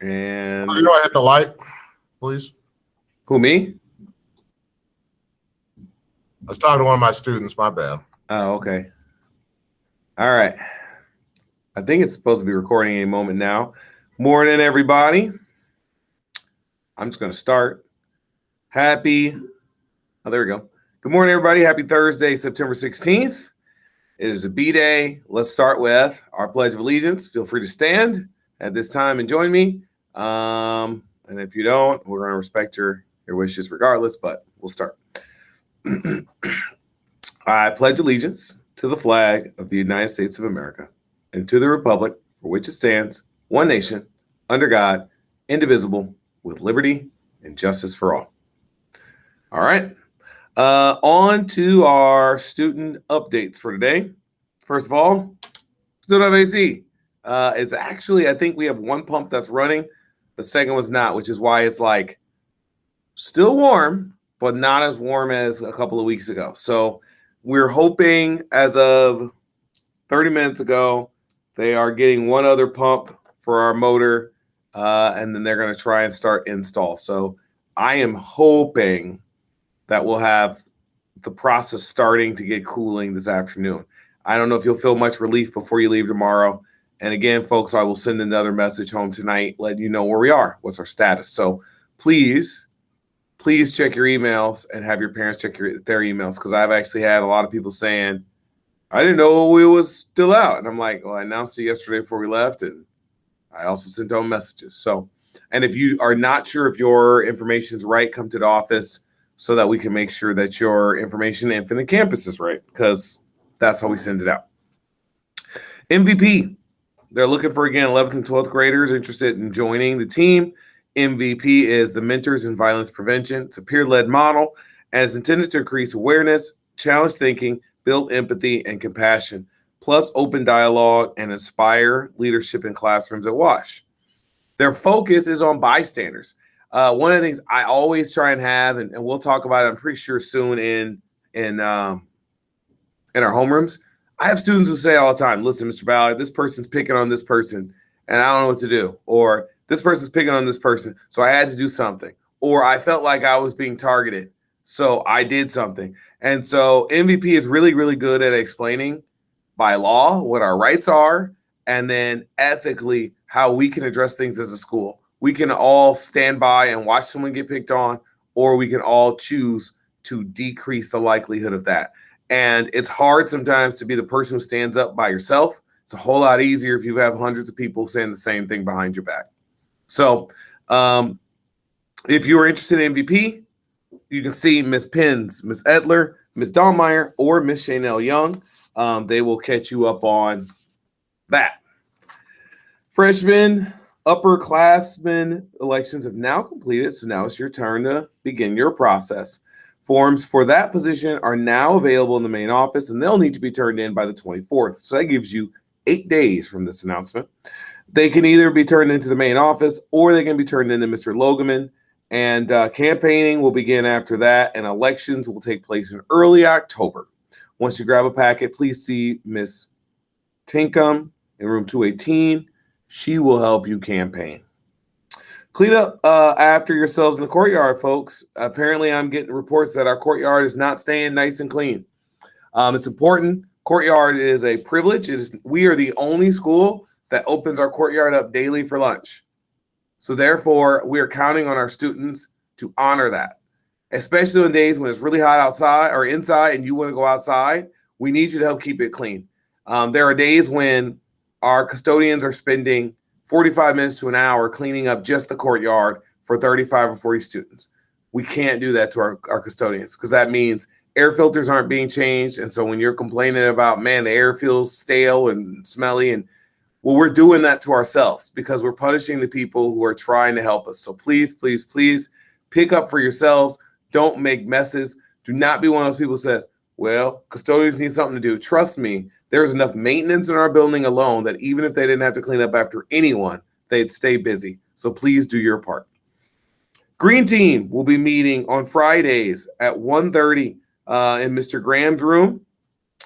And you know, I hit the light, please. who, me? I was talking to one of my students. My bad. Oh, okay. All right. I think it's supposed to be recording any moment now. Morning, everybody. I'm just going to start. Oh, there we go. Good morning, everybody. Happy Thursday, September 16th. It is a B-Day. Let's start with our Pledge of Allegiance. Feel free to stand at this time and join me. And if you don't, we're going to respect your wishes regardless, but we'll start. I pledge allegiance to the flag of the United States of America and to the republic for which it stands, one nation, under God, indivisible, with liberty and justice for all. All right. On to our student updates for today. First of all, student AC. It's actually, I think we have one pump that's running. The second one's not, which is why it's like still warm, but not as warm as a couple of weeks ago. So we're hoping as of 30 minutes ago, they are getting one other pump for our motor, and then they're going to try and start install. So I am hoping that we'll have the process starting to get cooling this afternoon. I don't know if you'll feel much relief before you leave tomorrow. And again, folks, I will send another message home tonight, letting you know where we are, what's our status. So please check your emails and have your parents check their emails, because I've actually had a lot of people saying, I didn't know it was still out. And I'm like, well, I announced it yesterday before we left, and I also sent out messages. So, and if you are not sure if your information is right, come to the office so that we can make sure that your information in Infinite Campus is right, because that's how we send it out. MVP. They're looking for, again, 11th and 12th graders interested in joining the team. MVP is the Mentors in Violence Prevention. It's a peer-led model, and it's intended to increase awareness, challenge thinking, build empathy and compassion, plus open dialogue and inspire leadership in classrooms at Wash. Their focus is on bystanders. One of the things I always try and have, and we'll talk about it, I'm pretty sure soon in our homerooms, I have students who say all the time, listen, Mr. Ballard, this person's picking on this person, and I don't know what to do. Or this person's picking on this person, so I had to do something. Or I felt like I was being targeted, so I did something. And so MVP is really, really good at explaining by law what our rights are, and then ethically how we can address things as a school. We can all stand by and watch someone get picked on, or we can all choose to decrease the likelihood of that. And it's hard sometimes to be the person who stands up by yourself. It's a whole lot easier if you have hundreds of people saying the same thing behind your back. So if you are interested in MVP, you can see Miss Pins, Miss Edler, Miss Dahlmeyer, or Miss Chanel Young. They will catch you up on that. Freshman, upperclassmen elections have now completed, so now it's your turn to begin your process. Forms for that position are now available in the main office, and they'll need to be turned in by the 24th. So that gives you 8 days from this announcement. They can either be turned into the main office, or they can be turned into Mr. Logeman. And campaigning will begin after that, and elections will take place in early October. Once you grab a packet, please see Miss Tinkham in room 218. She will help you campaign. Clean up after yourselves in the courtyard, folks. Apparently, I'm getting reports that our courtyard is not staying nice and clean. It's important. Courtyard is a privilege. We are the only school that opens our courtyard up daily for lunch. So therefore, we are counting on our students to honor that, especially on days when it's really hot outside or inside and you want to go outside. We need you to help keep it clean. There are days when our custodians are spending 45 minutes to an hour cleaning up just the courtyard for 35 or 40 students. We can't do that to our custodians, because that means air filters aren't being changed. And so when you're complaining about, man, the air feels stale and smelly, and well, we're doing that to ourselves because we're punishing the people who are trying to help us. So please, please, please pick up for yourselves. Don't make messes. Do not be one of those people who says, well, custodians need something to do. Trust me, there's enough maintenance in our building alone that even if they didn't have to clean up after anyone, they'd stay busy. So please do your part. Green Team will be meeting on Fridays at 1:30 in Mr. Graham's room.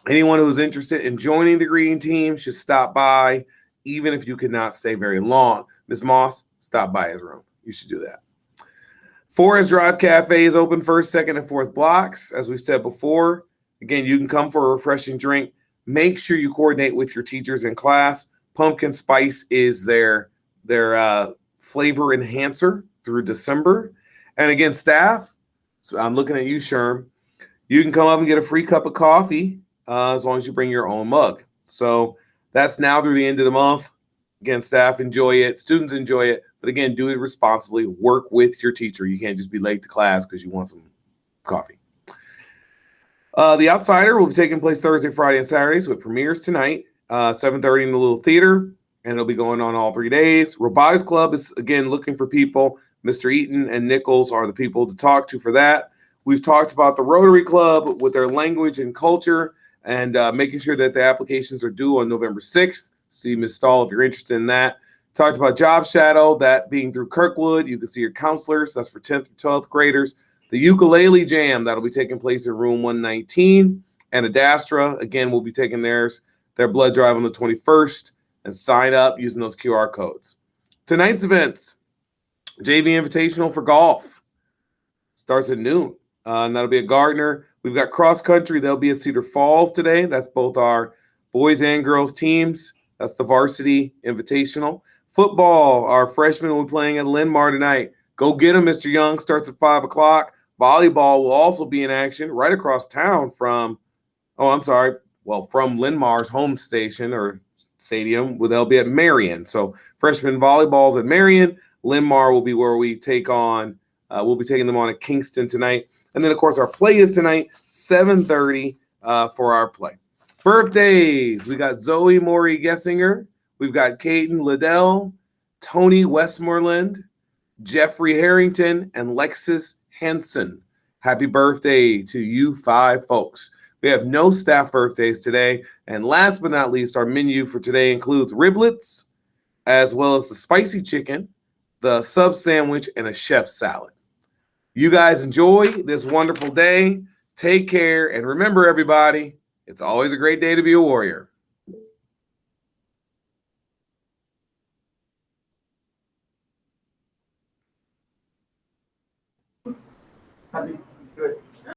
Anyone who's interested in joining the Green Team should stop by, even if you cannot stay very long. Ms. Moss, stop by his room. You should do that. Forest Drive Cafe is open first, second, and fourth blocks. As we've said before, again, you can come for a refreshing drink. Make sure you coordinate with your teachers in class. Pumpkin spice is their flavor enhancer through December. And again, staff, so I'm looking at you, Sherm. You can come up and get a free cup of coffee as long as you bring your own mug. So that's now through the end of the month. Again, staff enjoy it. Students enjoy it. But again, do it responsibly. Work with your teacher. You can't just be late to class because you want some coffee. The Outsider will be taking place Thursday, Friday, and Saturday. So it premieres tonight, 7:30 in the Little Theater. And it'll be going on all 3 days. Robotics Club is, again, looking for people. Mr. Eaton and Nichols are the people to talk to for that. We've talked about the Rotary Club with their language and culture and making sure that the applications are due on November 6th. See Ms. Stahl if you're interested in that. Talked about Job Shadow, that being through Kirkwood. You can see your counselors. That's for 10th and 12th graders. The Ukulele Jam, that'll be taking place in room 119. And Adastra, again, will be taking their blood drive on the 21st. And sign up using those QR codes. Tonight's events, JV Invitational for golf. Starts at noon. And that'll be at Gardner. We've got cross country. They'll be at Cedar Falls today. That's both our boys and girls teams. That's the varsity invitational. Football, our freshmen will be playing at Linn-Mar tonight. Go get them, Mr. Young. Starts at 5 o'clock. Volleyball will also be in action right across town from Linn-Mar's home station or stadium. They'll be at Marion. So freshman volleyball's at Marion. Linn-Mar will be where we take on. We'll be taking them on at Kingston tonight. And then, of course, our play is tonight, 7:30 for our play. Birthdays. We got Zoe Maury Gessinger. We've got Caden Liddell, Tony Westmoreland, Jeffrey Harrington, and Lexus Henson. Happy birthday to you 5 folks. We have no staff birthdays today. And last but not least, our menu for today includes riblets, as well as the spicy chicken, the sub sandwich, and a chef salad. You guys enjoy this wonderful day. Take care. And remember, everybody, it's always a great day to be a warrior.